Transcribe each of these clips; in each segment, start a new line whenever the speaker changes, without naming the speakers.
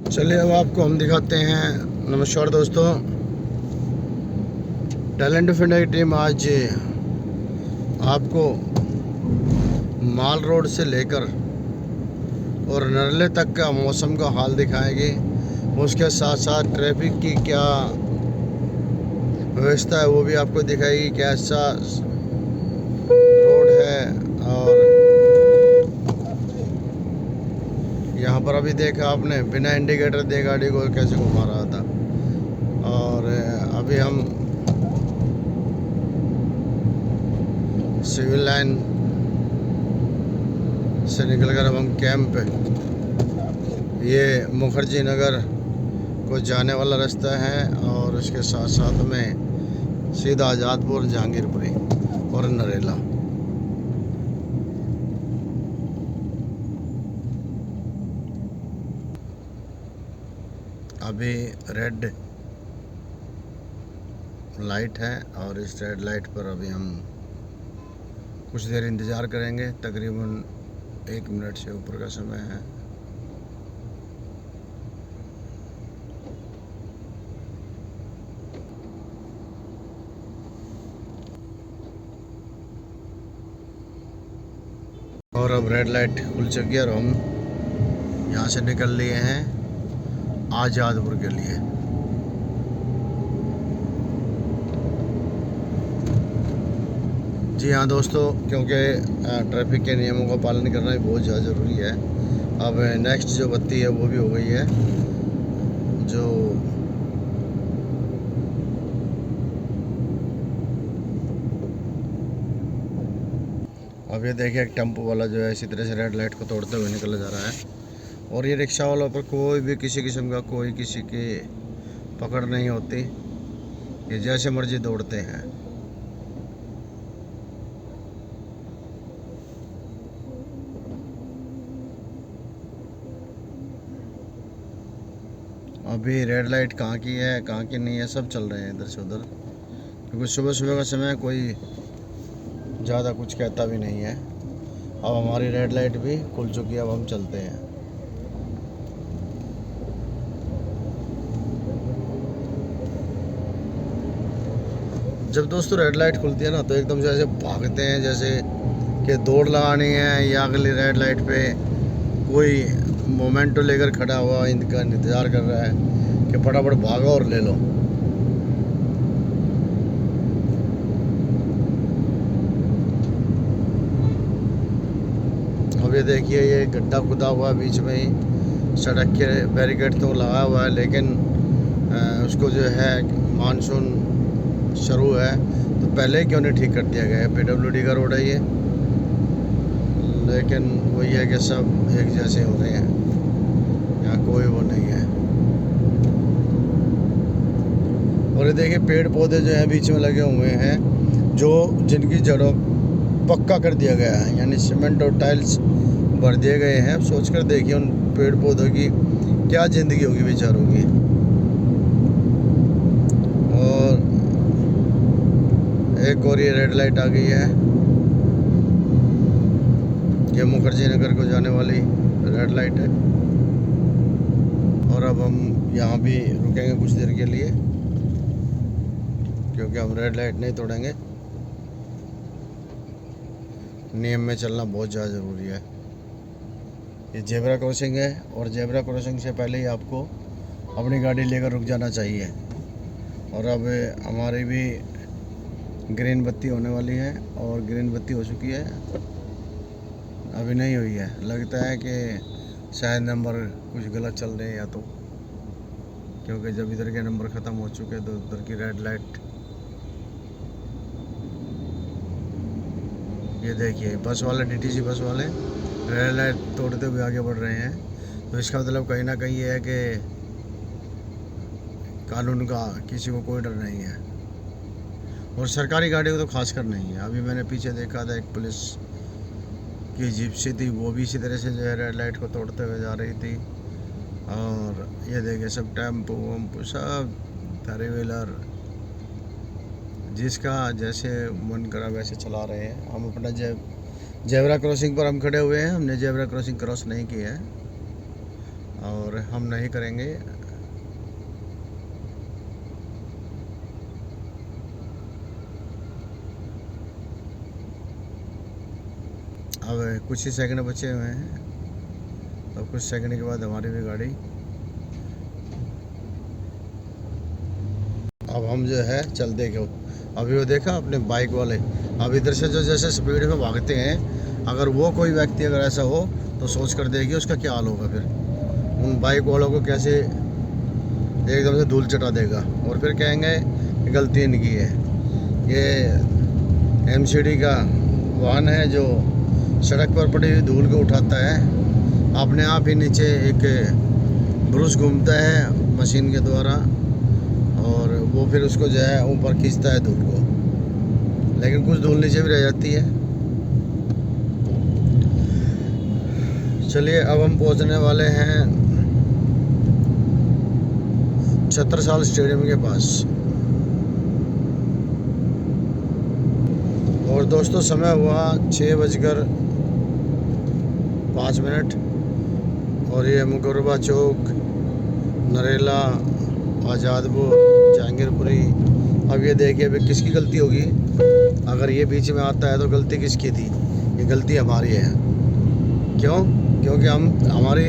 चलिए अब आपको हम दिखाते हैं। नमस्कार दोस्तों, टैलेंट ऑफ इंडिया की टीम आज आपको माल रोड से लेकर और नरले तक का मौसम का हाल दिखाएगी। उसके साथ साथ ट्रैफिक की क्या व्यवस्था है वो भी आपको दिखाएगी, कैसा रोड है। और यहाँ पर अभी देखा आपने, बिना इंडिकेटर दे गाड़ी को कैसे घुमा रहा था। और अभी हम सिविल लाइन से निकलकर अब हम कैंप, ये मुखर्जी नगर को जाने वाला रास्ता है और उसके साथ साथ में सीधा आज़ादपुर, जहांगीरपुरी और नरेला। अभी रेड लाइट है और इस रेड लाइट पर अभी हम कुछ देर इंतज़ार करेंगे। तकरीबन 1 मिनट से ऊपर का समय है। और अब रेड लाइट खुल चुकी है और हम यहाँ से निकल लिए हैं आज़ादपुर के लिए। जी हाँ दोस्तों, क्योंकि ट्रैफिक के नियमों का पालन करना भी बहुत ज़्यादा ज़रूरी है। अब नेक्स्ट जो बत्ती है वो भी हो गई है, जो अब ये देखिए एक टेम्पो वाला जो है इसी तरह से रेड लाइट को तोड़ते हुए निकला जा रहा है। और ये रिक्शा वालों पर कोई भी किसी किस्म का कोई किसी की पकड़ नहीं होती, ये जैसे मर्जी दौड़ते हैं। अभी रेड लाइट कहाँ की है कहाँ की नहीं है सब चल रहे हैं इधर से उधर, क्योंकि सुबह सुबह का समय कोई ज़्यादा कुछ कहता भी नहीं है। अब हमारी रेड लाइट भी खुल चुकी है, अब हम चलते हैं। जब दोस्तों रेड लाइट खुलती है ना तो एकदम से ऐसे भागते हैं जैसे कि दौड़ लगानी है, या अगली रेड लाइट पे कोई मोमेंटो लेकर खड़ा हुआ इनका इंतज़ार कर रहा है कि फटाफट भागो और ले लो। अब ये देखिए ये गड्ढा खुदा हुआ है बीच में ही, सड़क के बैरिकेड तो लगा हुआ है, लेकिन उसको जो है मानसून शुरू है तो पहले क्यों नहीं ठीक कर दिया गया है। PWD का रोड है ये, लेकिन वही है कि सब एक जैसे हो रहे हैं, यहाँ कोई वो नहीं है। और ये देखिए पेड़ पौधे जो हैं बीच में लगे हुए हैं, जो जिनकी जड़ों पक्का कर दिया गया है, यानी सीमेंट और टाइल्स भर दिए गए हैं। अब सोच कर देखिए उन पेड़ पौधों की क्या ज़िंदगी होगी बेचारों की। और एक और ये रेड लाइट आ गई है, ये मुखर्जी नगर को जाने वाली रेड लाइट है। और अब हम यहाँ भी रुकेंगे कुछ देर के लिए, क्योंकि हम रेड लाइट नहीं तोड़ेंगे। नियम में चलना बहुत ज़्यादा ज़रूरी है। ये जेब्रा क्रॉसिंग है और जेब्रा क्रॉसिंग से पहले ही आपको अपनी गाड़ी लेकर रुक जाना चाहिए। और अब हमारी भी ग्रीन बत्ती होने वाली है और ग्रीन बत्ती हो चुकी है, अभी नहीं हुई है। लगता है कि शायद नंबर कुछ गलत चल रहे हैं, या तो क्योंकि जब इधर के नंबर ख़त्म हो चुके तो उधर की रेड लाइट। ये देखिए बस वाले, DTC बस वाले रेड लाइट तोड़ते हुए आगे बढ़ रहे हैं। तो इसका मतलब कहीं ना कहीं ये है कि कानून का किसी को कोई डर नहीं है, और सरकारी गाड़ियों को तो खासकर नहीं है। अभी मैंने पीछे देखा था एक पुलिस की जिप्सी थी, वो भी इसी तरह से जो है रेड लाइट को तोड़ते हुए जा रही थी। और ये देखिए सब टेम्पो वम्पो सब थ्री व्हीलर जिसका जैसे मन करा वैसे चला रहे हैं। हम अपना जेब्रा क्रॉसिंग पर हम खड़े हुए हैं, हमने जेब्रा क्रॉसिंग क्रॉस नहीं किया है। और हम नहीं करेंगे। अब कुछ ही सेकंड बचे हुए हैं, और कुछ सेकंड के बाद हमारी भी गाड़ी, अब हम जो है चलते क्यों। अभी वो देखा अपने बाइक वाले, अब इधर से जो जैसे स्पीड में भागते हैं, अगर वो कोई व्यक्ति अगर ऐसा हो तो सोच कर देखिए उसका क्या हाल होगा। फिर उन बाइक वालों को कैसे एकदम से धूल चटा देगा, और फिर कहेंगे गलती इनकी है। ये एमसीडी का वाहन है जो सड़क पर पड़ी हुई धूल को उठाता है, अपने आप ही नीचे एक ब्रश घूमता है मशीन के द्वारा, और वो फिर उसको जो है ऊपर खींचता है धूल को, लेकिन कुछ धूल नीचे भी रह जाती है। चलिए अब हम पहुंचने वाले हैं छत्रसाल स्टेडियम के पास। और दोस्तों समय हुआ 6:05, और ये मुकरबा चौक, नरेला, आज़ादपुर, जहांगीरपुरी। अब ये देखिए अभी किसकी गलती होगी, अगर ये बीच में आता है तो गलती किसकी थी? ये गलती हमारी है। क्यों? क्योंकि हमारी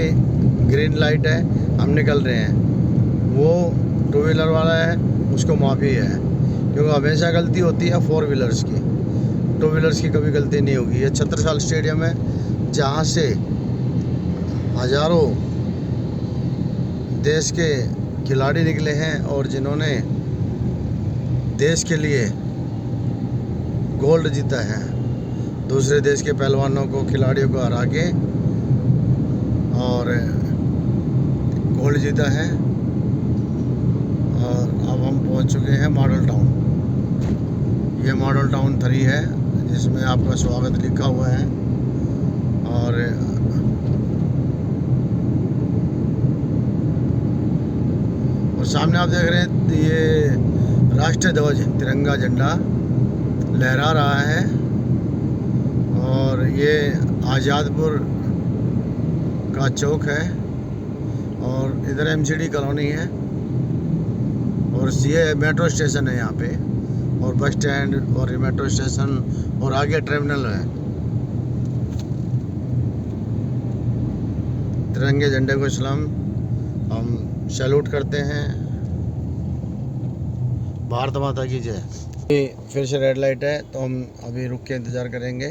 ग्रीन लाइट है, हम निकल रहे हैं, वो टू व्हीलर वाला है उसको माफ़ी है, क्योंकि हमेशा गलती होती है फोर व्हीलर्स की, टू व्हीलर्स की कभी गलती नहीं होगी। ये छत्रसाल स्टेडियम है जहाँ से हज़ारों देश के खिलाड़ी निकले हैं, और जिन्होंने देश के लिए गोल्ड जीता है, दूसरे देश के पहलवानों को, खिलाड़ियों को हरा के और गोल्ड जीता है। और अब हम पहुंच चुके हैं मॉडल टाउन। ये मॉडल टाउन 3 है जिसमें आपका स्वागत लिखा हुआ है, और सामने आप देख रहे हैं ये राष्ट्रीय ध्वज, तिरंगा झंडा लहरा रहा है। और ये आज़ादपुर का चौक है, और इधर एमसीडी कॉलोनी है, और ये मेट्रो स्टेशन है यहाँ पे, और बस स्टैंड और मेट्रो स्टेशन, और आगे टर्मिनल है। तिरंगे झंडे को सलाम, हम सैल्यूट करते हैं। भारत माता की जय। फिर से रेड लाइट है तो हम अभी रुक के इंतज़ार करेंगे।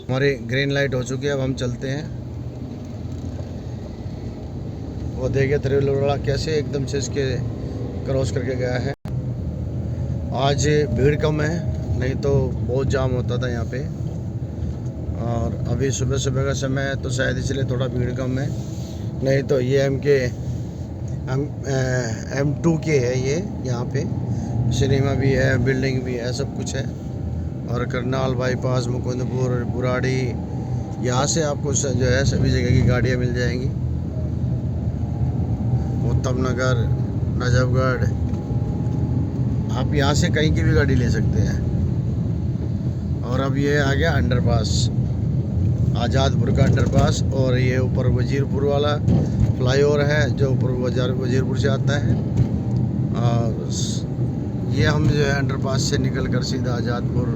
हमारी ग्रीन लाइट हो चुकी है, अब हम चलते हैं। वो देखिए थ्री व्हीलर वाला कैसे एकदम से इसके क्रॉस करके गया है। आज भीड़ कम है, नहीं तो बहुत जाम होता था यहाँ पे, और अभी सुबह सुबह का समय है तो शायद इसलिए थोड़ा भीड़ कम है, नहीं तो ये M2 के है ये। यहाँ पे सिनेमा भी है, बिल्डिंग भी है, सब कुछ है। और करनाल बाईपास, मुकुंदपुर, बुराड़ी, यहाँ से आपको जो है सभी जगह की गाड़ियाँ मिल जाएंगी। उत्तम नगर, नजफगढ़, आप यहाँ से कहीं की भी गाड़ी ले सकते हैं। और अब ये आ गया अंडरपास, आज़ादपुर का अंडरपास, और ये ऊपर वजीरपुर वाला फ्लाईओवर है जो ऊपर वजीरपुर से आता है। और ये हम जो है अंडरपास से निकल कर सीधा आज़ादपुर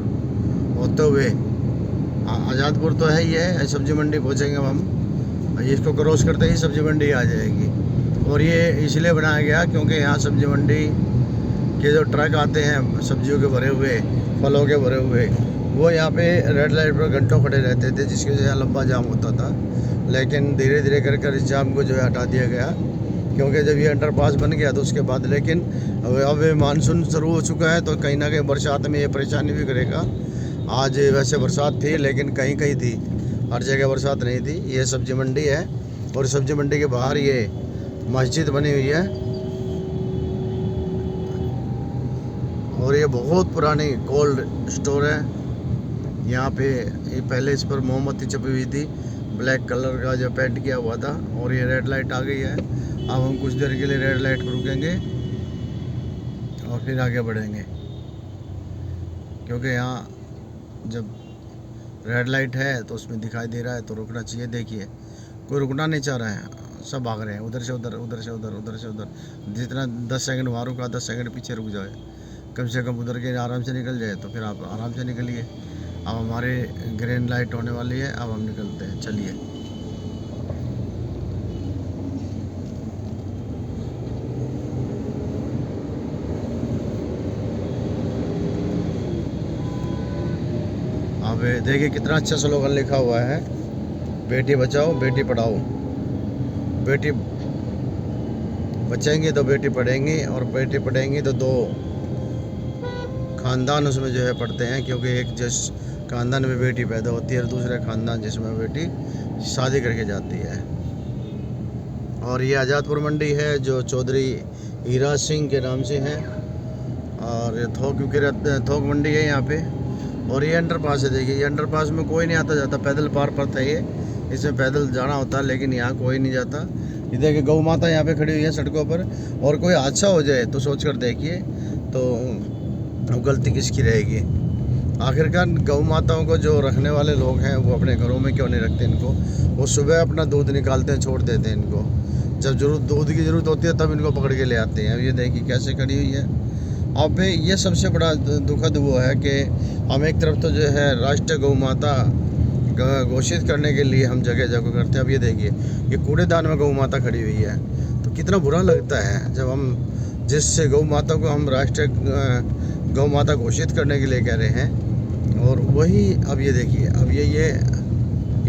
होते हुए, आज़ादपुर तो है ही है, सब्जी मंडी पहुँचेंगे अब हम। इसको क्रॉस करते ही सब्जी मंडी आ जाएगी। और ये इसलिए बनाया गया क्योंकि यहाँ सब्जी मंडी के जो ट्रक आते हैं सब्जियों के भरे हुए, फलों के भरे हुए, वो यहाँ पे रेड लाइट पर घंटों खड़े रहते थे, जिसकी वजह से लंबा जाम होता था। लेकिन धीरे धीरे कर इस जाम को जो है हटा दिया गया, क्योंकि जब ये अंडरपास बन गया तो उसके बाद, लेकिन अब मानसून शुरू हो चुका है तो कहीं ना कहीं बरसात में ये परेशानी भी करेगा। आज वैसे बरसात थी लेकिन कहीं कहीं थी, हर जगह बरसात नहीं थी। ये सब्जी मंडी है, और सब्जी मंडी के बाहर ये मस्जिद बनी हुई है, और ये बहुत पुरानी कोल्ड स्टोर है। यहाँ पे ये पहले इस पर मोमबत्ती छपी हुई थी, ब्लैक कलर का जो पेंट किया हुआ था। और ये रेड लाइट आ गई है, अब हम कुछ देर के लिए रेड लाइट पर रुकेंगे और फिर आगे बढ़ेंगे। क्योंकि यहाँ जब रेड लाइट है तो उसमें दिखाई दे रहा है तो रुकना चाहिए। देखिए कोई रुकना नहीं चाह रहा है, सब भाग रहे हैं उधर से उधर, उधर से उधर, उधर से उधर। जितना 10 सेकंड वहाँ रुका, 10 सेकंड पीछे रुक जाए, कम से कम उधर के आराम से निकल जाए तो फिर आप आराम से निकलिए। अब हमारे ग्रीन लाइट होने वाली है, अब हम निकलते हैं, चलिए। अब देखिए कितना अच्छा स्लोगन लिखा हुआ है, बेटी बचाओ बेटी पढ़ाओ। बेटी बचेंगी तो बेटी पढ़ेंगी, और बेटी पढ़ेंगी तो 2 ख़ानदान उसमें जो है पढ़ते हैं, क्योंकि एक जिस ख़ानदान में बेटी पैदा होती है और दूसरे ख़ानदान जिसमें बेटी शादी करके जाती है। और ये आज़ादपुर मंडी है जो चौधरी हीरा सिंह के नाम से है, और ये थोक मंडी है यहाँ पे। और ये अंडरपास है, देखिए ये अंडरपास में कोई नहीं आता जाता, पैदल पार पड़ता है ये, इसमें पैदल जाना होता है, लेकिन यहाँ कोई नहीं जाता। ये देखिए गौ माता यहाँ पे खड़ी हुई है सड़कों पर, और कोई हादसा हो जाए तो सोच कर देखिए तो गलती किसकी रहेगी। आखिरकार गौ माताओं को जो रखने वाले लोग हैं वो अपने घरों में क्यों नहीं रखते इनको? वो सुबह अपना दूध निकालते हैं, छोड़ देते हैं इनको, जब दूध की ज़रूरत होती है तब इनको पकड़ के ले आते हैं। अब ये देखिए कैसे खड़ी हुई है। अब ये सबसे बड़ा दुखद वो है कि हम एक तरफ तो जो है राष्ट्रीय गौ माता घोषित करने के लिए हम जगह जगह करते हैं। अब ये देखिए ये कूड़ेदान में गौ माता खड़ी हुई है, तो कितना बुरा लगता है जब हम जिस गौ माता को हम राष्ट्रीय गौ माता घोषित करने के लिए कह रहे हैं, और वही अब ये देखिए अब ये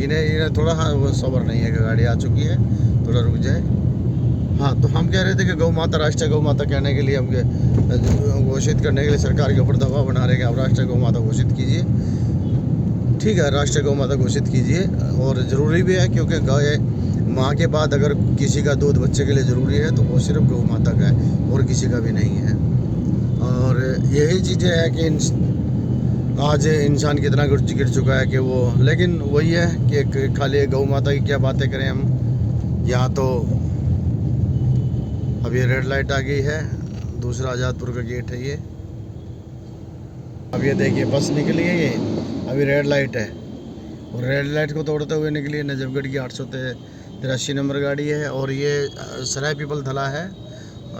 इन्हें थोड़ा सब्र नहीं है कि गाड़ी आ चुकी है, थोड़ा रुक जाए। हाँ, तो हम कह रहे थे कि गौ माता राष्ट्रीय गौ माता कहने के लिए, हम घोषित करने के लिए सरकार के ऊपर दबाव बना रहे हैं कि आप राष्ट्रीय गौ माता घोषित कीजिए। ठीक है, राष्ट्रीय गौ माता घोषित कीजिए, और ज़रूरी भी है, क्योंकि गाय माँ के बाद अगर किसी का दूध बच्चे के लिए ज़रूरी है तो वो सिर्फ गौ माता का है और किसी का भी नहीं है। और यही चीज़ें हैं कि आज इंसान कितना गिर चुका है कि वो, लेकिन वही है कि खाली गौ माता की क्या बातें करें हम। यहाँ तो अब ये रेड लाइट आ गई है, दूसरा आज़ादपुर का गेट है ये। अब ये देखिए बस निकली है, ये अभी रेड लाइट है, और रेड लाइट को तोड़ते हुए निकली है नजफगढ़ की 883 नंबर गाड़ी है। और ये सराय पीपल थला है,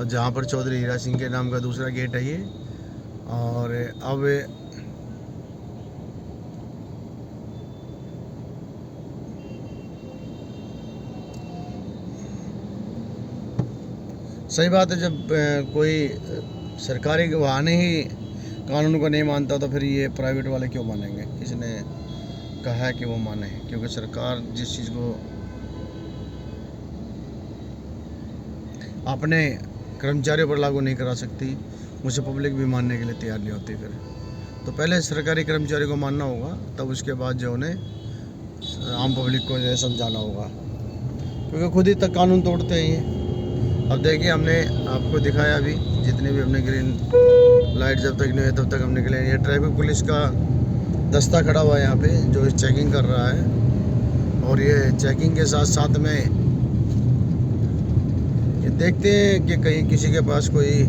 जहाँ पर चौधरी हीरा सिंह के नाम का दूसरा गेट है ये। और अब सही बात है, जब कोई सरकारी वाहन ही कानून को नहीं मानता तो फिर ये प्राइवेट वाले क्यों मानेंगे? किसने कहा है कि वो माने? क्योंकि सरकार जिस चीज़ को अपने कर्मचारियों पर लागू नहीं करा सकती, मुझे पब्लिक भी मानने के लिए तैयार नहीं होती। फिर तो पहले सरकारी कर्मचारी को मानना होगा, तब उसके बाद जो उन्हें आम पब्लिक को जो है समझाना होगा, क्योंकि खुद ही तक कानून तोड़ते हैं ये। अब देखिए हमने आपको दिखाया अभी, जितने भी हमने ग्रीन लाइट जब तक नहीं है तब तक हम निकले। ये ट्रैफिक पुलिस का दस्ता खड़ा हुआ है यहाँ पे, जो चेकिंग कर रहा है। और ये चेकिंग के साथ साथ में ये देखते हैं कि कहीं किसी के पास कोई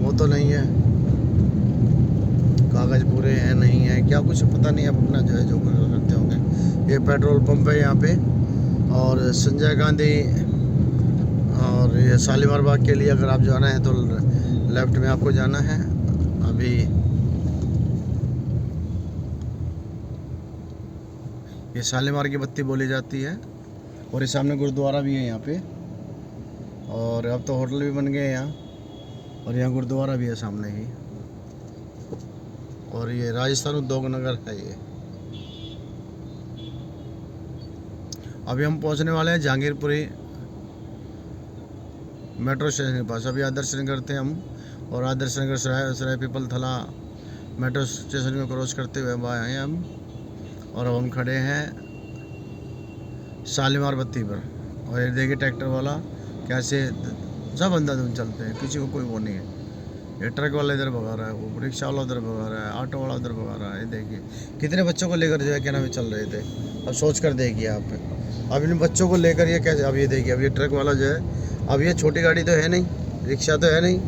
वो तो नहीं है, कागज़ पूरे हैं नहीं है क्या, कुछ पता नहीं। अब अपना जो है जो करते होंगे। ये पेट्रोल पंप है यहाँ पे, और संजय गांधी और ये शालीमार बाग के लिए अगर आप जाना है तो लेफ्ट में आपको जाना है। अभी ये शालीमार की बत्ती बोली जाती है, और ये सामने गुरुद्वारा भी है यहाँ पे, और अब तो होटल भी बन गए यहाँ, और यहाँ गुरुद्वारा भी है सामने ही। और ये राजस्थान उद्योग नगर है ये। अभी हम पहुँचने वाले हैं जहांगीरपुरी मेट्रो स्टेशन के पास। अभी आदर्श नगर करते हैं हम, और आदर्श नगर सराय पीपल थला मेट्रो स्टेशन को क्रॉस करते हुए अब आए हैं हम, और अब हम खड़े हैं शालीमार बत्ती पर। और ये देखिए ट्रैक्टर वाला कैसे सब अंधाधुंध चलते हैं, किसी को कोई वो नहीं है। ये ट्रक वाला इधर भगा रहा है, वो रिक्शा वाला उधर भगा रहा है, ऑटो वाला उधर भगा रहा है। ये देखिए कितने बच्चों को लेकर जो है क्या नाम है चल रहे थे। अब सोच कर देखिए आप, अब इन बच्चों को लेकर ये कैसे। अब ये देखिए, अब ये ट्रक वाला जो है, अब ये छोटी गाड़ी तो है नहीं, रिक्शा तो है नहीं,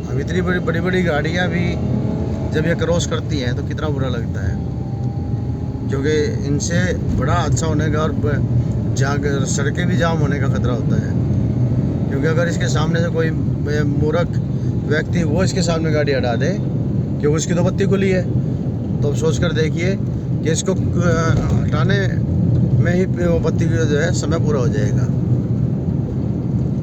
अब अब इतनी बड़ी बड़ी बड़ी गाड़ियाँ भी जब ये क्रॉस करती हैं तो कितना बुरा लगता है, क्योंकि इनसे बड़ा हादसा होने का और जहाँ सड़कें भी जाम होने का खतरा होता है। क्योंकि अगर इसके सामने से कोई मूर्ख व्यक्ति वो इसके सामने गाड़ी हटा दे, क्योंकि उसकी तो बत्ती खुली है, तो अब सोच कर देखिए कि इसको हटाने में ही वो बत्ती का जो है समय पूरा हो जाएगा।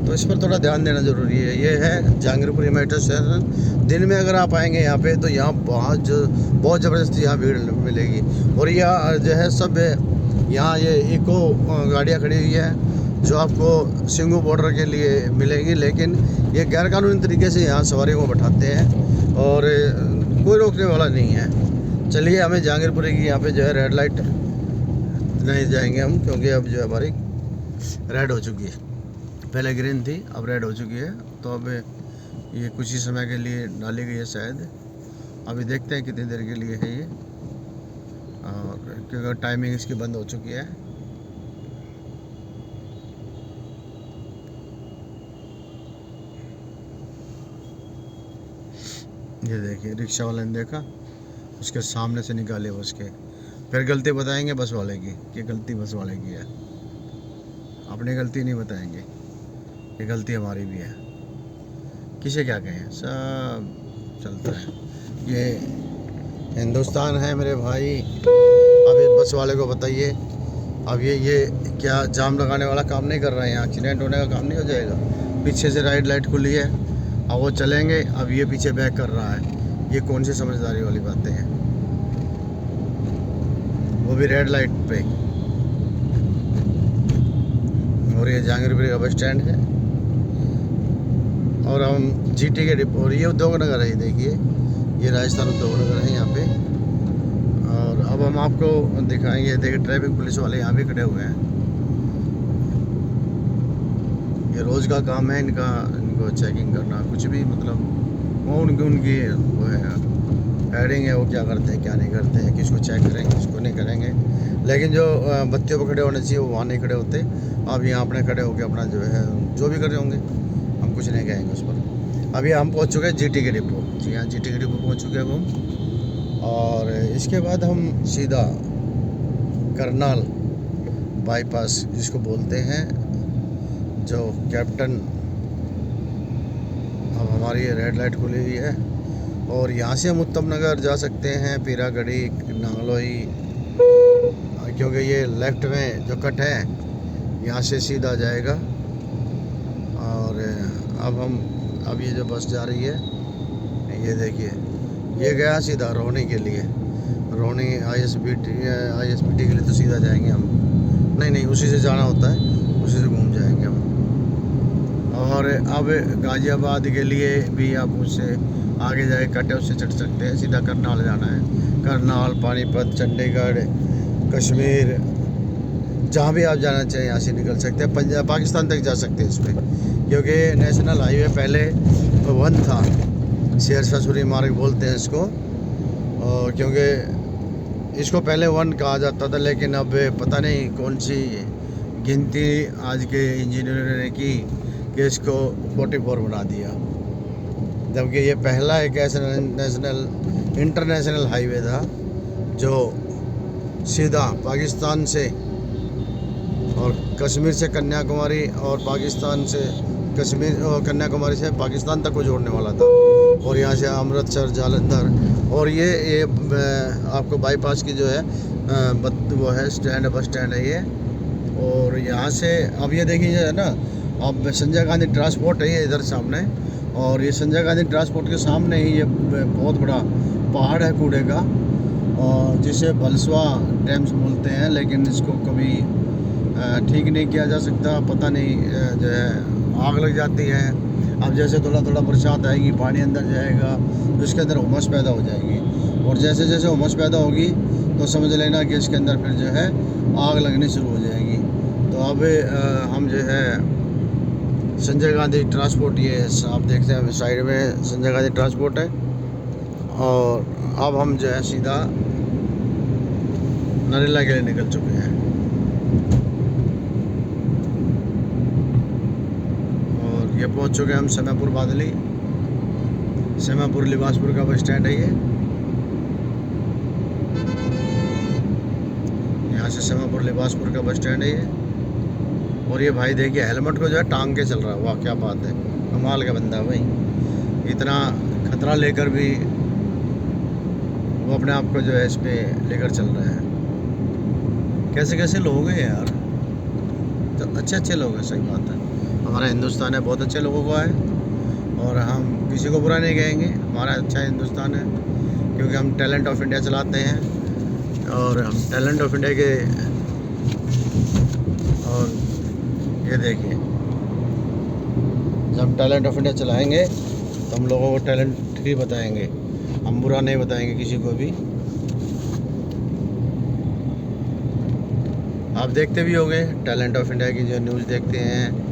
तो इस पर थोड़ा ध्यान देना ज़रूरी है। ये है जहांगीरपुरी मेट्रो स्टेशन। दिन में अगर आप आएंगे यहाँ पे तो यहाँ बहुत ज़बरदस्ती यहाँ भीड़ मिलेगी। और यह जो है सब यहाँ ये इको गाड़ियाँ खड़ी हुई है जो आपको सिंगू बॉर्डर के लिए मिलेंगी, लेकिन ये गैरकानूनी तरीके से यहाँ सवारियों को बैठाते हैं और कोई रोकने वाला नहीं है। चलिए हमें जहांगीरपुरी की यहाँ पे जो है रेड लाइट नहीं जाएंगे हम, क्योंकि अब जो हमारी रेड हो चुकी है। पहले ग्रीन थी, अब रेड हो चुकी है। तो अब ये कुछ ही समय के लिए डाली गई है शायद। अभी देखते हैं कितनी देर के लिए है ये, और क्योंकि टाइमिंग इसकी बंद हो चुकी है। ये देखिए रिक्शा वाले ने देखा, उसके सामने से निकाले उसके, फिर गलती बताएंगे बस वाले की कि गलती बस वाले की है, अपनी गलती नहीं बताएंगे, ये गलती हमारी भी है। किसे क्या कहें, सब चलता है। ये हिंदुस्तान है मेरे भाई। अब इस बस वाले को बताइए, अब ये क्या जाम लगाने वाला काम नहीं कर रहा है, यहाँ एक्सीडेंट होने का काम नहीं हो जाएगा। पीछे से राइट लाइट खुली है, अब वो चलेंगे, अब ये पीछे बैक कर रहा है। ये कौन सी समझदारी वाली बातें हैं, वो भी रेड लाइट पे। और ये जहांगीरपुरी का बस स्टैंड है और हम जीटी के डिपो, और ये उद्योग नगर है। देखिए ये राजस्थान उद्योग नगर है यहाँ पे। और अब हम आपको दिखाएंगे, देखिए ट्रैफिक पुलिस वाले यहाँ भी खड़े हुए हैं। ये रोज़ का काम है इनका, इनको चेकिंग करना, कुछ भी मतलब वो उनकी वो है हेडिंग है, वो क्या करते हैं क्या नहीं करते हैं, किसको चेक करेंगे किसको नहीं करेंगे। लेकिन जो बत्तियों पर खड़े होने चाहिए वो वहाँ नहीं खड़े होते। अब यहाँ अपने खड़े होकर अपना जो है जो भी कर रहे होंगे, हम कुछ नहीं कहेंगे उस पर। अभी हम पहुँच चुके हैं जीटी के डिपो। जी हाँ, जीटी के डिपो पहुँच चुके हैं हम। और इसके बाद हम सीधा करनाल बाईपास जिसको बोलते हैं, जो कैप्टन, अब हमारी ये रेड लाइट खुली हुई है और यहाँ से हम उत्तम नगर जा सकते हैं, पीरागढ़ी, नांगलोई, क्योंकि ये लेफ्ट में जो कट है यहाँ से सीधा जाएगा। और अब ये जो बस जा रही है, ये देखिए ये गया सीधा रोहनी के लिए, रोहनी आईएसबीटी के लिए तो सीधा जाएंगे हम। नहीं उसी से जाना होता है, उसी से घूम जाएंगे हम। और अब गाज़ियाबाद के लिए भी आप उससे आगे जाए कटे उससे चढ़ सकते हैं, सीधा करनाल जाना है। करनाल, पानीपत, चंडीगढ़, कश्मीर, जहाँ भी आप जाना चाहें यहाँ से निकल सकते हैं। पंजाब पाकिस्तान तक जा सकते हैं इस पर, क्योंकि नेशनल हाईवे पहले 1 था, शेरशाह सूरी मार्ग बोलते हैं इसको। और क्योंकि इसको पहले 1 कहा जाता था, लेकिन अब पता नहीं कौन सी गिनती आज के इंजीनियरों ने की कि इसको 44 बना दिया, जबकि ये पहला एक ऐसा इंटरनेशनल हाईवे था जो सीधा पाकिस्तान से और कश्मीर से कन्याकुमारी और पाकिस्तान से कश्मीर और कन्याकुमारी से पाकिस्तान तक को जोड़ने वाला था। और यहाँ से अमृतसर, जालंधर, और ये आपको बाईपास की जो है वो है स्टैंड, बस स्टैंड है ये। और यहाँ से अब ये देखिए है ना, अब संजय गांधी ट्रांसपोर्ट है ये इधर सामने, और ये संजय गांधी ट्रांसपोर्ट के सामने ही ये बहुत बड़ा पहाड़ है कूड़े का, और जिसे भलसवा डैम्स बोलते हैं, लेकिन इसको कभी ठीक नहीं किया जा सकता। पता नहीं जो है आग लग जाती है। अब जैसे थोड़ा थोड़ा बरसात आएगी, पानी अंदर जाएगा तो इसके अंदर उमस पैदा हो जाएगी, और जैसे जैसे उमस पैदा होगी तो समझ लेना कि इसके अंदर फिर जो है आग लगनी शुरू हो जाएगी। तो अब हम जो है संजय गांधी ट्रांसपोर्ट, ये आप देखते हैं साइड में संजय गांधी ट्रांसपोर्ट है, और अब हम जो है सीधा नरेला के लिए निकल चुके हैं। और ये पहुंच चुके हैं हम समयपुर बादली। सेमापुर लिबासपुर का बस स्टैंड है ये। यहाँ से सेमापुर लिबासपुर का बस स्टैंड है ये। और ये भाई देखिए हेलमेट को जो है टांग के चल रहा है। वाह क्या बात है, कमाल का बंदा है भाई। इतना खतरा लेकर भी वो अपने आप को जो है इस पे लेकर चल रहा है। कैसे कैसे लोग हैं यार, तो अच्छे लोग हैं। सही बात है, हमारा हिंदुस्तान है बहुत अच्छे लोगों का है और हम किसी को बुरा नहीं कहेंगे। हमारा अच्छा हिंदुस्तान है क्योंकि हम टैलेंट ऑफ इंडिया चलाते हैं और हम टैलेंट ऑफ इंडिया के। और ये देखिए जब हम टैलेंट ऑफ इंडिया चलाएंगे तो हम लोगों को टैलेंट ही बताएंगे, हम बुरा नहीं बताएंगे किसी को भी। आप देखते भी होंगे टैलेंट ऑफ इंडिया की जो न्यूज़ देखते हैं।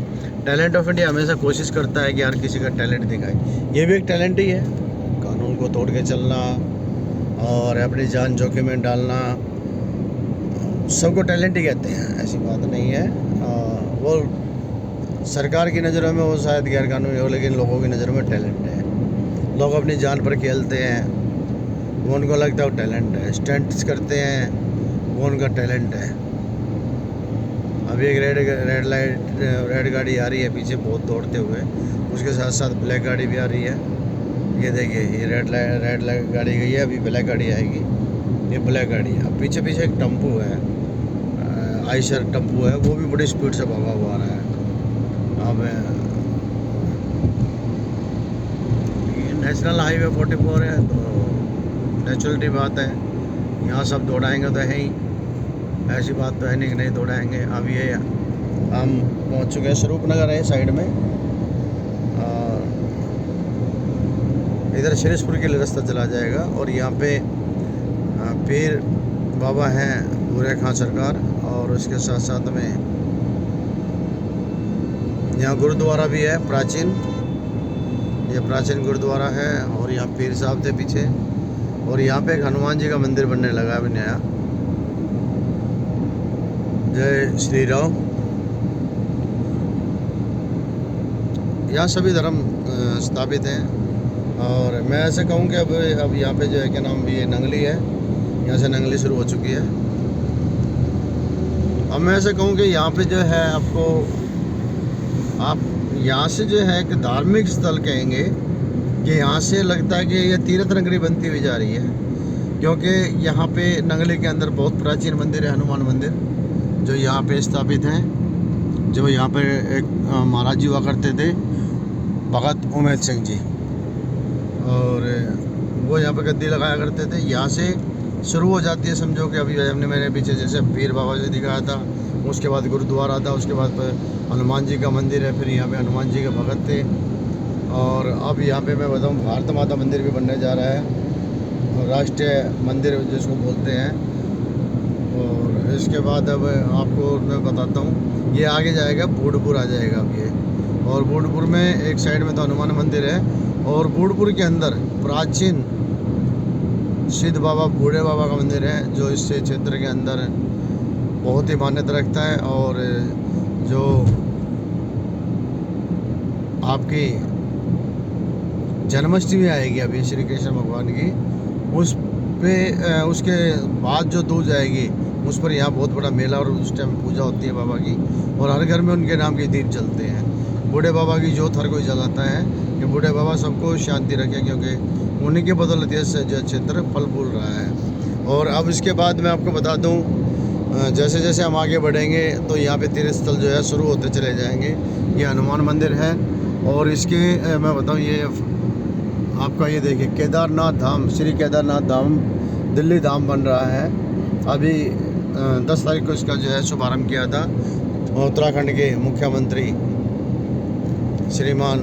टैलेंट ऑफ इंडिया हमेशा कोशिश करता है कि यार किसी का टैलेंट दिखाए। ये भी एक टैलेंट ही है, कानून को तोड़ के चलना और अपनी जान जोखिम में डालना, सबको टैलेंट ही कहते हैं, ऐसी बात नहीं है। वो सरकार की नज़रों में वो शायद गैर कानूनी हो, लेकिन लोगों की नज़रों में टैलेंट है। लोग अपनी जान पर खेलते हैं, वो उनको लगता है वो टैलेंट है। स्टंट्स करते हैं, वो उनका टैलेंट है। अभी एक रेड गाड़ी आ रही है पीछे बहुत दौड़ते हुए, उसके साथ साथ ब्लैक गाड़ी भी आ रही है। ये देखिए ये रेड गाड़ी गई है, अभी ब्लैक गाड़ी आएगी। ये ब्लैक गाड़ी है। अब पीछे एक टेम्पू है, आयशर टेम्पू है, वो भी बड़ी स्पीड से भागा हुआ आ रहा है। अब ये नेशनल हाईवे 44 है तो नेचुरलिटी बात है, यहाँ सब दौड़ाएंगे तो है ही, ऐसी बात तो है नहीं कि नहीं दौड़ाएंगे। अब ये हम पहुंच चुके हैं स्वरूप नगर है साइड में, इधर शरीशपुर के लिए रास्ता चला जाएगा। और यहाँ पे पीर बाबा हैं बुरे खां सरकार, और उसके साथ साथ में यहाँ गुरुद्वारा भी है प्राचीन, ये प्राचीन गुरुद्वारा है। और यहाँ पीर साहब थे पीछे, और यहाँ पे एक हनुमान जी का मंदिर बनने लगा अभी नया। जय श्री राम। यहाँ सभी धर्म स्थापित हैं। और मैं ऐसे कहूँ कि अब यहाँ पे जो है क्या नाम, ये नंगली है, यहाँ से नंगली शुरू हो चुकी है। अब मैं ऐसे कहूँ कि यहाँ पे जो है आपको, आप यहाँ से जो है कि धार्मिक स्थल कहेंगे कि यहाँ से लगता है कि ये तीर्थ नगरी बनती हुई जा रही है, क्योंकि यहाँ पे नंगली के अंदर बहुत प्राचीन मंदिर है, हनुमान मंदिर, जो यहाँ पे स्थापित हैं। जो यहाँ पे एक महाराज जी हुआ करते थे, भगत उमेद सिंह जी, और वो यहाँ पे गद्दी लगाया करते थे। यहाँ से शुरू हो जाती है, समझो कि अभी हमने मैंने पीछे जैसे पीर बाबा जी दिखाया था, उसके बाद गुरुद्वारा था, उसके बाद हनुमान जी का मंदिर है, फिर यहाँ पे हनुमान जी के भगत थे। और अब यहाँ पे मैं बताऊँ भारत माता मंदिर भी बनने जा रहा है, राष्ट्रीय मंदिर जिसको बोलते हैं। और इसके बाद अब आपको मैं बताता हूँ, ये आगे जाएगा बूढ़पुर आ जाएगा अब ये। और बूढ़पुर में एक साइड में तो हनुमान मंदिर है, और बूढ़पुर के अंदर प्राचीन सिद्ध बाबा बूढ़े बाबा का मंदिर है, जो इस क्षेत्र के अंदर बहुत ही मान्यता रखता है। और जो आपकी जन्माष्टमी आएगी अभी श्री कृष्ण भगवान की, उस पे उसके बाद जो दूज आएगी उस पर यहाँ बहुत बड़ा मेला और उस टाइम पूजा होती है बाबा की, और हर घर में उनके नाम के दीप जलते हैं। बूढ़े बाबा की जोत हर कोई जलाता है कि बूढ़े बाबा सबको शांति रखे, क्योंकि उन्हीं के बदौलत से जो क्षेत्र फल फूल रहा है। और अब इसके बाद मैं आपको बता दूं, जैसे जैसे हम आगे बढ़ेंगे तो यहाँ पे तीर्थ स्थल जो है शुरू होते चले जाएंगे। ये हनुमान मंदिर है, और इसके मैं बताऊँ ये आपका ये देखिए केदारनाथ धाम, श्री केदारनाथ धाम दिल्ली धाम बन रहा है। अभी 10 तारीख को इसका जो है शुभारम्भ किया था उत्तराखंड के मुख्यमंत्री श्रीमान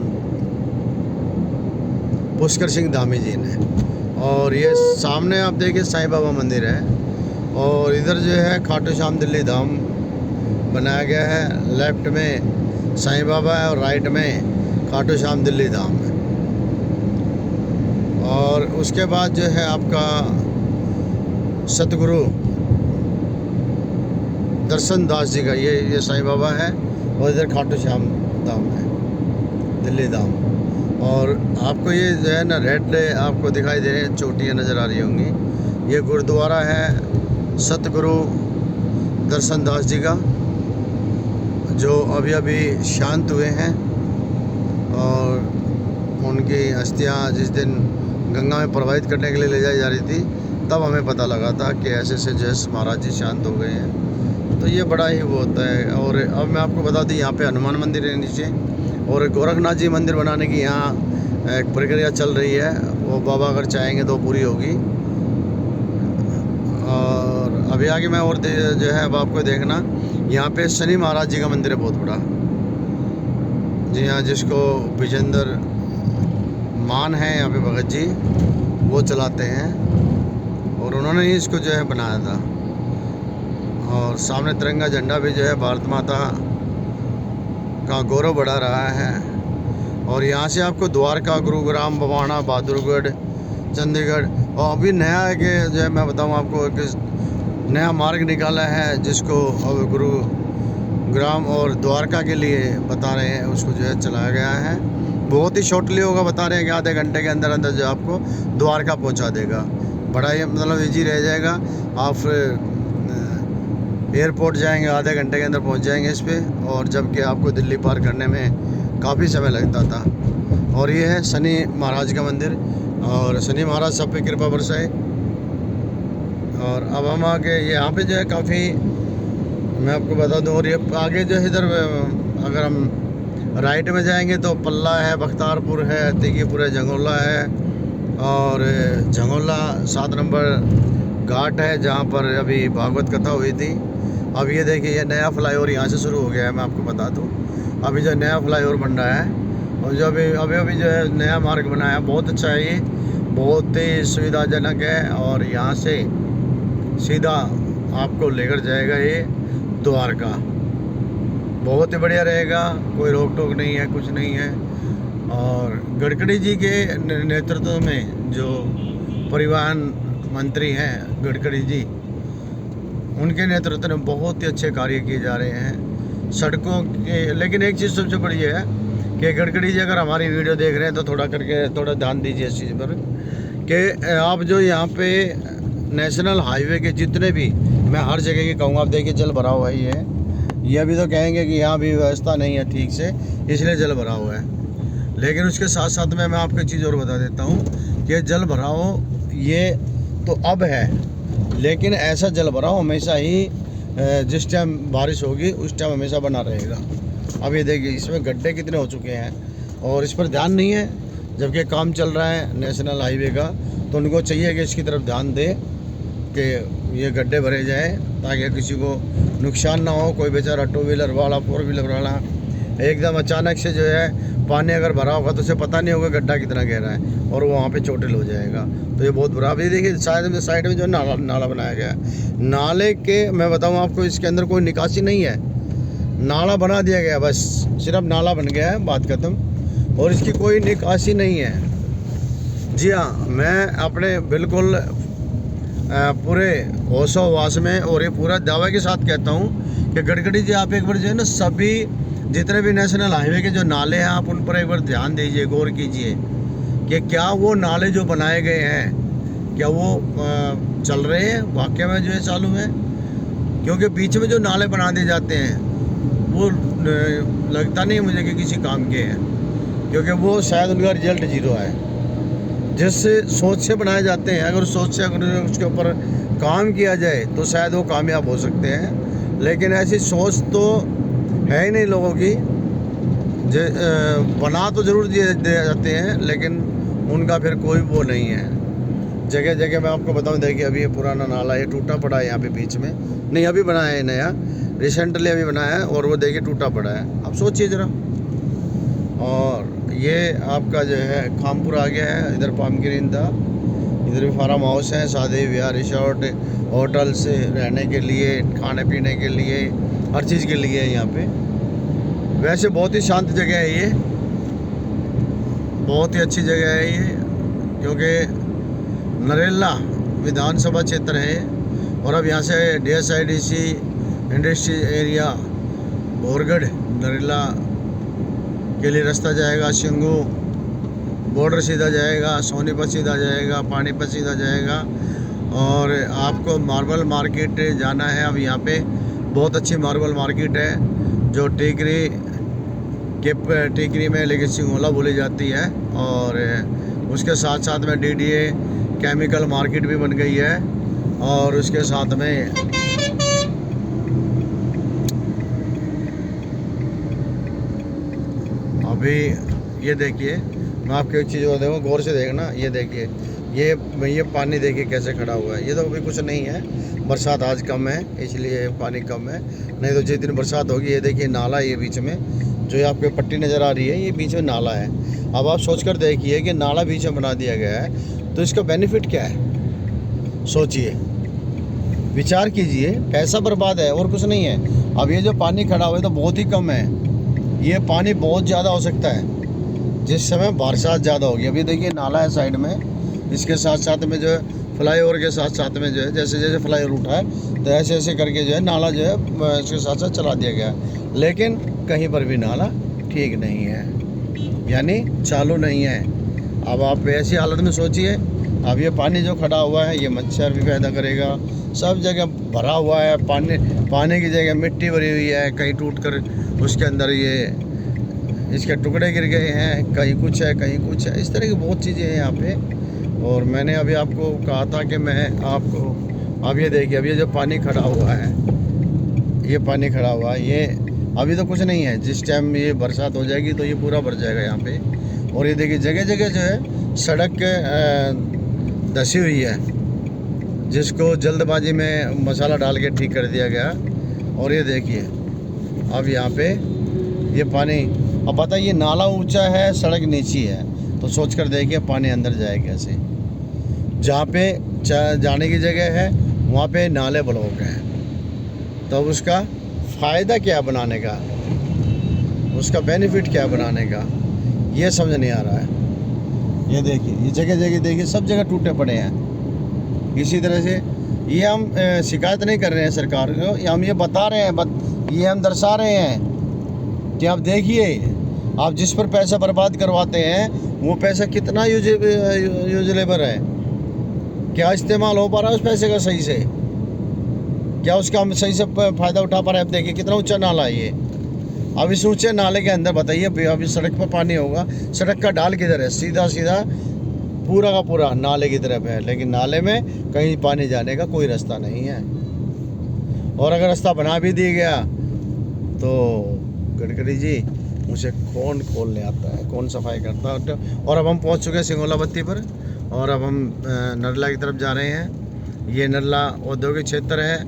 पुष्कर सिंह धामी जी ने। और ये सामने आप देखिए साईं बाबा मंदिर है, और इधर जो है खाटू श्याम दिल्ली धाम बनाया गया है। लेफ्ट में साईं बाबा है और राइट में खाटू श्याम दिल्ली धाम है। और उसके बाद जो है आपका सतगुरु दर्शन दास जी का ये साईं बाबा है, और इधर खाटू श्याम धाम है दिल्ली धाम। और आपको ये जो है ना रेड आपको दिखाई दे रहे हैं, चोटियाँ नज़र आ रही होंगी। ये गुरुद्वारा है सतगुरु दर्शन दास जी का, जो अभी अभी शांत हुए हैं। और उनकी अस्थियाँ जिस दिन गंगा में प्रवाहित करने के लिए ले जाई जा रही थी, तब हमें पता लगा था कि ऐसे से जैसे महाराज जी शांत हो गए हैं। तो ये बड़ा ही वो होता है। और अब मैं आपको बता दूँ, यहाँ पे हनुमान मंदिर है नीचे, और गोरखनाथ जी मंदिर बनाने की यहाँ एक प्रक्रिया चल रही है। वो बाबा अगर चाहेंगे तो पूरी होगी। और अभी आगे मैं और जो है अब आपको देखना, यहाँ पे शनि महाराज जी का मंदिर है बहुत बड़ा। जी हाँ, जिसको विजेंद्र मान है यहाँ पे भगत जी, वो चलाते हैं, और उन्होंने ही इसको जो है बनाया था। और सामने तिरंगा झंडा भी जो है भारत माता का गौरव बढ़ा रहा है। और यहाँ से आपको द्वारका, गुरुग्राम, बवाना, बहादुरगढ़, चंडीगढ़, और अभी नया है कि जो है मैं बताऊँ आपको, एक नया मार्ग निकाला है जिसको अब गुरुग्राम और द्वारका के लिए बता रहे हैं, उसको जो है चलाया गया है। बहुत ही शॉर्टली होगा, बता रहे हैं कि आधे घंटे के अंदर अंदर जो आपको द्वारका पहुंचा देगा। बड़ा ही मतलब ईजी रह जाएगा। आप एयरपोर्ट जाएंगे, आधे घंटे के अंदर पहुंच जाएंगे इस पर, और जबकि आपको दिल्ली पार करने में काफ़ी समय लगता था। और ये है शनि महाराज का मंदिर, और शनि महाराज सब पे कृपा बरसाए। और अब हम आगे यहाँ पे जो है काफ़ी मैं आपको बता दूँ। और ये आगे जो है इधर अगर हम राइट में जाएंगे तो पल्ला है, बख्तारपुर है, तिकीपुर है, झंगोला है, और झंगोला 7 नंबर घाट है जहाँ पर अभी भागवत कथा हुई थी। अब ये देखिए, ये नया फ्लाईओवर यहाँ से शुरू हो गया है। मैं आपको बता दूँ, अभी जो नया फ्लाईओवर बन रहा है, और जो अभी जो है नया मार्ग बनाया, बहुत अच्छा है ये, बहुत ही सुविधाजनक है। और यहाँ से सीधा आपको लेकर जाएगा ये द्वारका। बहुत ही बढ़िया रहेगा, कोई रोक टोक नहीं है, कुछ नहीं है। और गडकरी जी के नेतृत्व में जो परिवहन मंत्री हैं गडकरी जी, उनके नेतृत्व में बहुत ही अच्छे कार्य किए जा रहे हैं सड़कों के। लेकिन एक चीज़ सबसे बड़ी है कि गडकरी जी अगर हमारी वीडियो देख रहे हैं तो थोड़ा ध्यान दीजिए इस चीज़ पर, कि आप जो यहाँ पे नेशनल हाईवे के जितने भी, मैं हर जगह की कहूँगा, आप देखिए जल भरा हुआ ही है। ये अभी तो कहेंगे कि यहाँ भी व्यवस्था नहीं है ठीक से, इसलिए जल भरा हुआ है। लेकिन उसके साथ साथ में मैं आपको एक चीज़ और बता देता हूँ कि जल भराव ये तो अब है, लेकिन ऐसा जल भराव हमेशा ही जिस टाइम बारिश होगी उस टाइम हमेशा बना रहेगा। अब ये देखिए इसमें गड्ढे कितने हो चुके हैं, और इस पर ध्यान नहीं है, जबकि काम चल रहा है नेशनल हाईवे का। तो उनको चाहिए कि इसकी तरफ ध्यान दे कि ये गड्ढे भरे जाएँ, ताकि किसी को नुकसान ना हो। कोई बेचारा 2 व्हीलर वाला, 4 व्हीलर वाला एकदम अचानक से जो है पानी अगर भरा होगा तो उसे पता नहीं होगा गड्ढा कितना गहरा है, और वो वहाँ पे चोटिल हो जाएगा। तो ये बहुत बुरा। अभी देखिए साइड में जो नाला बनाया गया है, नाले के मैं बताऊँ आपको, इसके अंदर कोई निकासी नहीं है, नाला बना दिया गया, बस सिर्फ नाला बन गया है, बात खत्म। और इसकी कोई निकासी नहीं है। जी हाँ, मैं अपने बिल्कुल पूरे होशोवास में और ये पूरा दावा के साथ कहता हूँ कि गडकरी जी आप एक बार जो है ना, सभी जितने भी नेशनल हाईवे के जो नाले हैं आप उन पर एक बार ध्यान दीजिए, गौर कीजिए कि क्या वो नाले जो बनाए गए हैं क्या वो चल रहे हैं वाकई में, जो है चालू है। क्योंकि बीच में जो नाले बना दिए जाते हैं वो लगता नहीं मुझे कि किसी काम के हैं, क्योंकि वो शायद उनका रिजल्ट 0 है। जिस सोच से बनाए जाते हैं, अगर सोच से अगर उसके ऊपर काम किया जाए तो शायद वो कामयाब हो सकते हैं, लेकिन ऐसी सोच तो है ही नहीं लोगों की। बना तो ज़रूर दिए जाते हैं, लेकिन उनका फिर कोई वो नहीं है। जगह जगह मैं आपको बताऊं, देखिए अभी ये पुराना नाला ये टूटा पड़ा है यहाँ पे बीच में, नहीं अभी बनाया है नया, रिसेंटली अभी बनाया है, और वो देखिए टूटा पड़ा है। अब सोचिए ज़रा। और ये आपका जो है खामपुर आ गया है, इधर पामगिरीन था, इधर भी फार्म हाउस है, शादी ब्याह, रिसोर्ट, होटल से रहने के लिए, खाने पीने के लिए, हर चीज़ के लिए है यहाँ पे। वैसे बहुत ही शांत जगह है ये, बहुत ही अच्छी जगह है ये, क्योंकि नरेला विधानसभा क्षेत्र है। और अब यहाँ से DSIDC इंडस्ट्री एरिया बोरगढ़ नरेला के लिए रास्ता जाएगा, शिंगू बॉर्डर सीधा जाएगा, सोनीपत सीधा जाएगा, पानीपत सीधा जाएगा। और आपको मार्बल मार्केट जाना है। अब यहाँ पे बहुत अच्छी मार्बल मार्केट है जो टिकरी में लेकिन सिंगोला बोली जाती है। और उसके साथ साथ में डीडीए केमिकल मार्केट भी बन गई है। और उसके साथ में अभी ये देखिए, मैं आपको एक चीज़ और देखो, गौर से देखना। ये देखिए, ये पानी देखिए कैसे खड़ा हुआ है। ये तो अभी कुछ नहीं है, बरसात आज कम है इसलिए पानी कम है, नहीं तो जिस दिन बरसात होगी। ये देखिए नाला, ये बीच में जो ये आपको पट्टी नज़र आ रही है, ये बीच में नाला है। अब आप सोच कर देखिए कि नाला बीच में बना दिया गया है तो इसका बेनिफिट क्या है, सोचिए, विचार कीजिए। पैसा बर्बाद है और कुछ नहीं है। अब ये जो पानी खड़ा हुआ है तो बहुत ही कम है, ये पानी बहुत ज़्यादा हो सकता है जिस समय बरसात ज़्यादा होगी। अभी देखिए नाला है साइड में, इसके साथ साथ में जो है फ्लाईओवर के साथ साथ में जो है जैसे जैसे फ्लाईओवर उठा है तो ऐसे ऐसे करके जो है नाला जो है इसके साथ साथ चला दिया गया है। लेकिन कहीं पर भी नाला ठीक नहीं है, यानी चालू नहीं है। अब आप ऐसी हालत में सोचिए, अब ये पानी जो खड़ा हुआ है ये मच्छर भी पैदा करेगा, सब जगह भरा हुआ है पानी की जगह मिट्टी भरी हुई है, कहीं टूट कर उसके अंदर ये इसके टुकड़े गिर गए हैं, कहीं कुछ है कहीं कुछ है, इस तरह की बहुत चीज़ें हैं यहाँ पे। और मैंने अभी आपको कहा था कि मैं आपको, अब ये देखिए, अब ये जो पानी खड़ा हुआ है, ये पानी खड़ा हुआ है, ये अभी तो कुछ नहीं है, जिस टाइम ये बरसात हो जाएगी तो ये पूरा भर जाएगा यहाँ पे। और ये देखिए जगह जगह जो है सड़क धसी हुई है, जिसको जल्दबाजी में मसाला डाल के ठीक कर दिया गया। और ये देखिए अब यहाँ पे ये पानी, अब पता ये नाला ऊंचा है सड़क नीची है, तो सोच कर देखिए पानी अंदर जाए कैसे। जहाँ पे जाने की जगह है वहाँ पे नाले ब्लॉक हैं, तो उसका फ़ायदा क्या बनाने का, उसका बेनिफिट क्या बनाने का, ये समझ नहीं आ रहा है। ये देखिए, ये जगह जगह देखिए, सब जगह टूटे पड़े हैं। इसी तरह से ये हम शिकायत नहीं कर रहे हैं सरकार को, हम ये बता रहे हैं, ये हम दर्शा रहे हैं कि आप देखिए, आप जिस पर पैसा बर्बाद करवाते हैं वो पैसा कितना यूजलेबल है, क्या इस्तेमाल हो पा रहा है उस पैसे का सही से, क्या उसका हम सही से फ़ायदा उठा पा रहे हैं। अब देखिए कितना ऊंचा नाला है ये। अब इस ऊंचे नाले के अंदर बताइए, अभी सड़क पर पानी होगा, सड़क का ढाल किधर है, सीधा सीधा पूरा का पूरा नाले की तरफ है, लेकिन नाले में कहीं पानी जाने का कोई रास्ता नहीं है। और अगर रास्ता बना भी दिया गया तो गडकरी जी, मुझे कौन खोलने आता है, कौन सफाई करता है। और अब हम पहुंच चुके हैं सिंगोला बत्ती पर, और अब हम नरला की तरफ जा रहे हैं। ये नरला औद्योगिक क्षेत्र है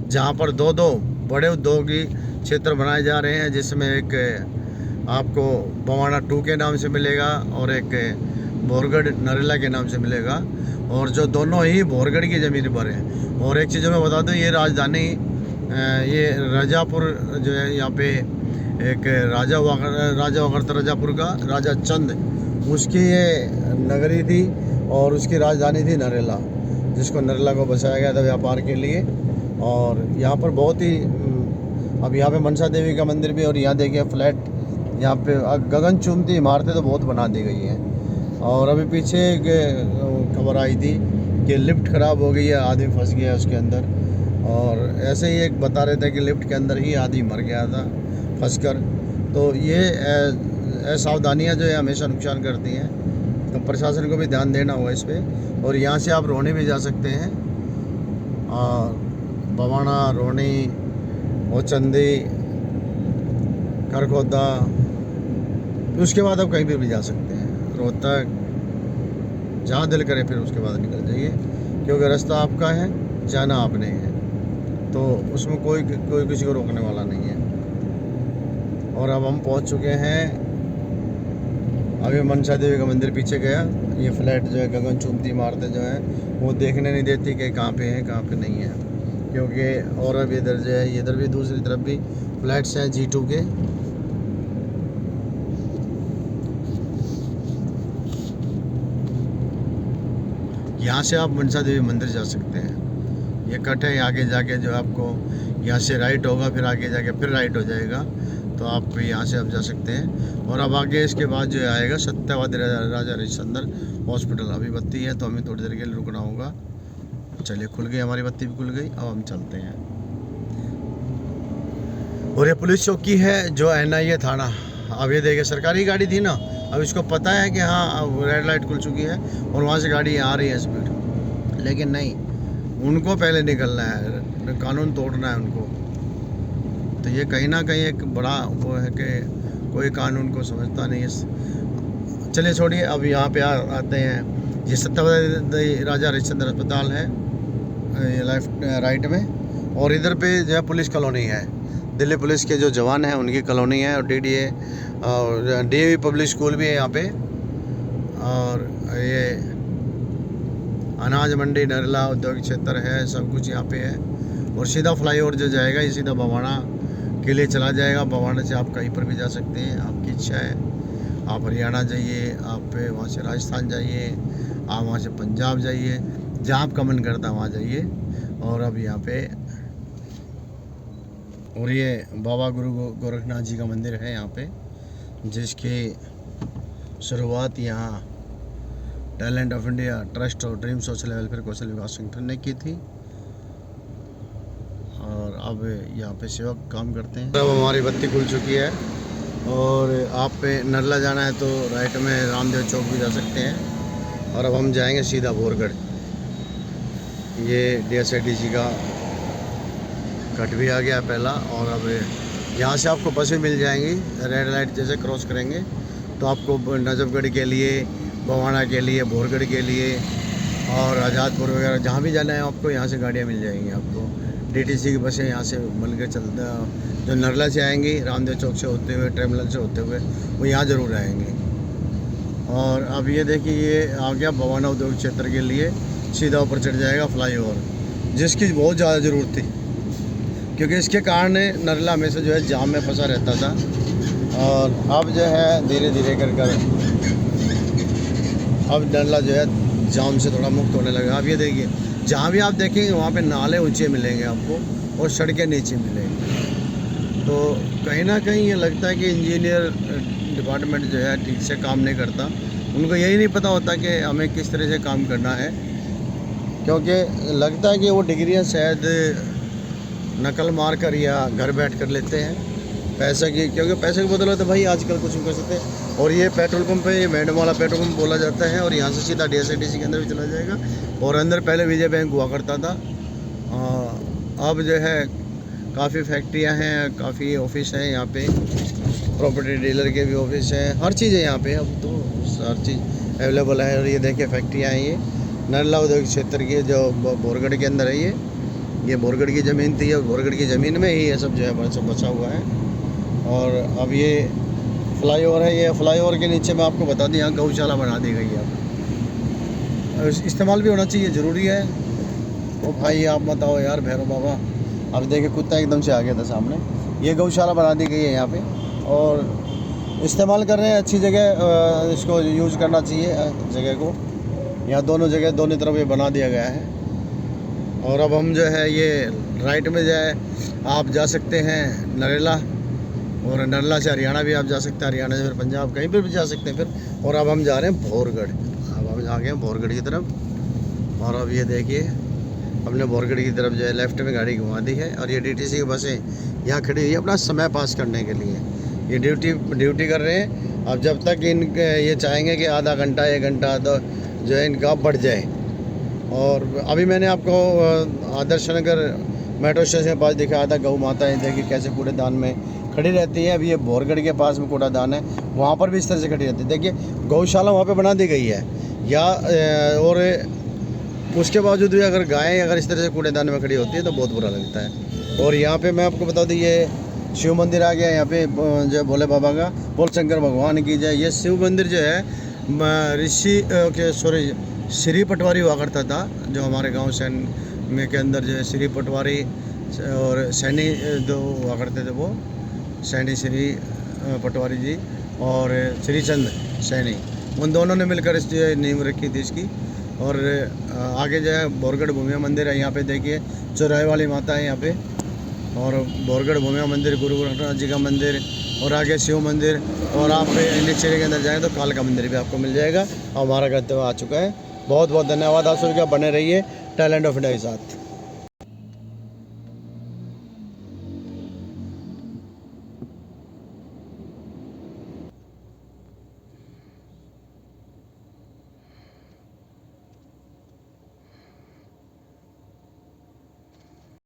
जहाँ पर दो बड़े औद्योगिक क्षेत्र बनाए जा रहे हैं, जिसमें एक आपको बवाना 2 के नाम से मिलेगा और एक बोरगढ़ नरेला के नाम से मिलेगा, और जो दोनों ही बोरगढ़ की ज़मीन पर हैं। और एक चीज़ मैं बता दूं, ये राजधानी, ये राजापुर जो है, यहाँ पे एक राजा हुआ करता राजापुर का, राजा चंद, उसकी ये नगरी थी और उसकी राजधानी थी नरेला, जिसको नरेला को बसाया गया था व्यापार के लिए। और यहाँ पर बहुत ही, अब यहाँ पे मनसा देवी का मंदिर भी, और यहाँ देखिए फ्लैट, यहाँ पे गगन चुम्बती इमारतें तो बहुत बना दी गई हैं। और अभी पीछे एक खबर आई थी कि लिफ्ट ख़राब हो गई है, आदमी फंस गया उसके अंदर। और ऐसे ही एक बता रहे थे कि लिफ्ट के अंदर ही आदमी मर गया था फंसकर। तो ये असावधानियाँ जो है हमेशा नुकसान करती हैं, तो प्रशासन को भी ध्यान देना होगा इस पर। और यहाँ से आप रोहनी भी जा सकते हैं, और बवाना, रोहनी, ओचंदी, करखोदा, उसके बाद आप कहीं भी जा सकते हैं, रोहतक, जहाँ दिल करे फिर उसके बाद निकल जाइए, क्योंकि रास्ता आपका है, जाना आपने है, तो उसमें कोई किसी को रोकने वाला नहीं है। और अब हम पहुँच चुके हैं, अभी मनसा देवी का मंदिर पीछे गया। ये फ्लैट जो है, गगन चुम्बती इमारतें जो हैं वो देखने नहीं देती कि कहाँ पे है कहाँ पे नहीं है, क्योंकि और अब इधर जो है, इधर भी दूसरी तरफ भी फ्लैट्स हैं G2 के। यहाँ से आप मनसा देवी मंदिर जा सकते हैं, ये कट है। आगे जाके जो आपको यहाँ से राइट होगा, फिर आगे जाके फिर राइट हो जाएगा, तो आप यहाँ से आप जा सकते हैं। और अब आगे इसके बाद जो आएगा सत्यवादी राजा हरिश्चंद्र हॉस्पिटल। अभी बत्ती है तो हमें थोड़ी देर के लिए रुकना होगा। चलिए, खुल गई हमारी बत्ती भी खुल गई। अब हम चलते हैं। और ये पुलिस चौकी है जो NIA थाना। अब ये देखिए, सरकारी गाड़ी थी ना, अब इसको पता है कि हाँ अब रेड लाइट खुल चुकी है और वहाँ से गाड़ी आ रही है स्पीड, लेकिन नहीं, उनको पहले निकलना है, कानून तोड़ना है उनको। तो ये कहीं ना कहीं एक बड़ा वो है कि कोई कानून को समझता नहीं है। चलिए छोड़िए, अब यहाँ पे आते हैं। ये सत्यवादी राजा हरिश्चंद्र अस्पताल है, ये लेफ्ट राइट में। और इधर पे जो है पुलिस कॉलोनी है, दिल्ली पुलिस के जो जवान हैं उनकी कॉलोनी है। और DDA और DAV पब्लिक स्कूल भी है यहाँ पे। और ये अनाज मंडी नरला औद्योगिक क्षेत्र है, सब कुछ यहाँ पे है। और सीधा फ्लाईओवर जो जाएगा ये सीधा बवाना के लिए चला जाएगा। बवाना से आप कहीं पर भी जा सकते हैं, आपकी इच्छा है। आप हरियाणा जाइए, आप वहाँ से राजस्थान जाइए, आप वहाँ से पंजाब जाइए, जहाँ आपका मन करता है वहाँ जाइए। और अब यहाँ पे और ये बाबा गुरु गोरखनाथ जी का मंदिर है यहाँ पे, जिसकी शुरुआत यहाँ टैलेंट ऑफ इंडिया ट्रस्ट और ड्रीम सोशल वेलफेयर कौशल विकास संगठन ने की थी। और अब यहाँ पे सेवक काम करते हैं। अब हमारी बत्ती खुल चुकी है और आप पे नरला जाना है तो राइट में रामदेव चौक भी जा सकते हैं। और अब हम जाएंगे सीधा बोरगढ़। ये DSIDC का कट भी आ गया पहला। और अब यहाँ से आपको बसें मिल जाएंगी, रेड लाइट जैसे क्रॉस करेंगे तो आपको नजफगढ़ के लिए, बवाना के लिए, बोरगढ़ के लिए और आज़ादपुर वगैरह जहाँ भी जाना है आपको यहाँ से गाड़ियाँ मिल जाएंगी। आपको DTC की बसें यहाँ से मिल के चलता, जो नरला से आएंगी रामदेव चौक से होते हुए, टर्मिनल से होते हुए, वो यहाँ ज़रूर आएंगे। और अब ये देखिए, ये आ गया बवाना उद्योग क्षेत्र के लिए, सीधा ऊपर चढ़ जाएगा फ्लाईओवर, जिसकी बहुत ज़्यादा ज़रूरत थी, क्योंकि इसके कारण नरला हमेशा जो है जाम में फंसा रहता था। और अब जो है धीरे धीरे कर अब नरला जो है जाम से थोड़ा मुक्त होने लगा। अब ये देखिए, जहाँ भी आप देखेंगे वहाँ पे नाले ऊंचे मिलेंगे आपको और सड़कें नीचे मिलेंगी। तो कहीं ना कहीं ये लगता है कि इंजीनियर डिपार्टमेंट जो है ठीक से काम नहीं करता। उनको यही नहीं पता होता कि हमें किस तरह से काम करना है, क्योंकि लगता है कि वो डिग्रियाँ शायद नकल मार कर या घर बैठ कर लेते हैं पैसे की, क्योंकि पैसे की बदौलत तो भाई आजकल कुछ नहीं कर सकते। और ये पेट्रोल पंप है, ये मैडम वाला पेट्रोल पंप बोला जाता है। और यहाँ से सीधा DSIDC के अंदर भी चला जाएगा। और अंदर पहले विजय बैंक हुआ करता था। अब जो है काफ़ी फैक्ट्रियाँ हैं, काफ़ी ऑफिस हैं यहाँ पे, प्रॉपर्टी डीलर के भी ऑफिस हैं, हर चीज़ है यहाँ पे। अब तो हर चीज़ अवेलेबल है। और ये देखिए फैक्ट्रियाँ हैं, ये नरला औद्योगिक क्षेत्र की जो बोरगढ़ के अंदर है। ये बोरगढ़ की ज़मीन थी और बोरगढ़ की ज़मीन में ही ये सब जो है सब बचा हुआ है। और अब ये फ्लाईओवर है, ये फ्लाईओवर के नीचे मैं आपको बता दूं यहाँ गौशाला बना दी गई है। अब इस्तेमाल भी होना चाहिए, ज़रूरी है। ओ भाई आप मत आओ यार भैरव बाबा। अब देखिए कुत्ता एकदम से आ गया था सामने। ये गौशाला बना दी गई है यहाँ पे और इस्तेमाल कर रहे हैं, अच्छी जगह इसको यूज़ करना चाहिए जगह को। यहाँ दोनों जगह दोनों तरफ ये बना दिया गया है। और अब हम जो है ये राइट में जो है आप जा सकते हैं नरेला, और नरला से हरियाणा भी आप जा सकते हैं, हरियाणा से फिर पंजाब, कहीं पर भी जा सकते हैं फिर। और अब हम जा रहे हैं बोरगढ़। अब हम आ गए हैं बोरगढ़ की तरफ। और अब ये देखिए हमने बोरगढ़ की तरफ जो है लेफ़्ट में गाड़ी घुमा दी है। और ये DTC की बसें यहाँ खड़ी हुई है अपना समय पास करने के लिए। ये ड्यूटी कर रहे हैं। अब जब तक ये चाहेंगे कि आधा घंटा 1 घंटा तो जो है इनका बढ़ जाए। और अभी मैंने आपको आदर्श नगर मेट्रो स्टेशन के पास दिखाया था, गौ माता है, देखिए कैसे कूड़ेदान में खड़ी रहती है। अभी ये बोरगढ़ के पास में कूड़ादान है, वहाँ पर भी इस तरह से खड़ी रहती है। देखिए गौशाला वहाँ पे बना दी गई है या और उसके बावजूद भी अगर गायें अगर इस तरह से कूड़ेदान में खड़ी होती है तो बहुत बुरा लगता है। और यहाँ पे मैं आपको बता दूँ, ये शिव मंदिर आ गया यहाँ पे जो भोले बाबा का, बोल शंकर भगवान की जय। ये शिव मंदिर जो है श्री पटवारी हुआ करता था, जो हमारे गाँव सैन में के अंदर जो है श्री पटवारी और सैनी जो हुआ करते थे, वो सैनी श्री पटवारी जी और श्रीचंद सैनी, उन दोनों ने मिलकर इस नींव रखी थी इसकी। और आगे जो है बोरगढ़ भूमिया मंदिर है, यहाँ पे देखिए चौराहे वाली माता है यहाँ पे। और बोरगढ़ भूमिया मंदिर, गुरु गोरखनाथ जी का मंदिर, और आगे शिव मंदिर, और आप इंडस्ट्री के अंदर जाएंगे तो कालका मंदिर भी आपको मिल जाएगा। और हमारा करते हुए आ चुका है। बहुत बहुत धन्यवाद आप सभी का, बने रहिए टैलेंट ऑफ इंडिया के साथ।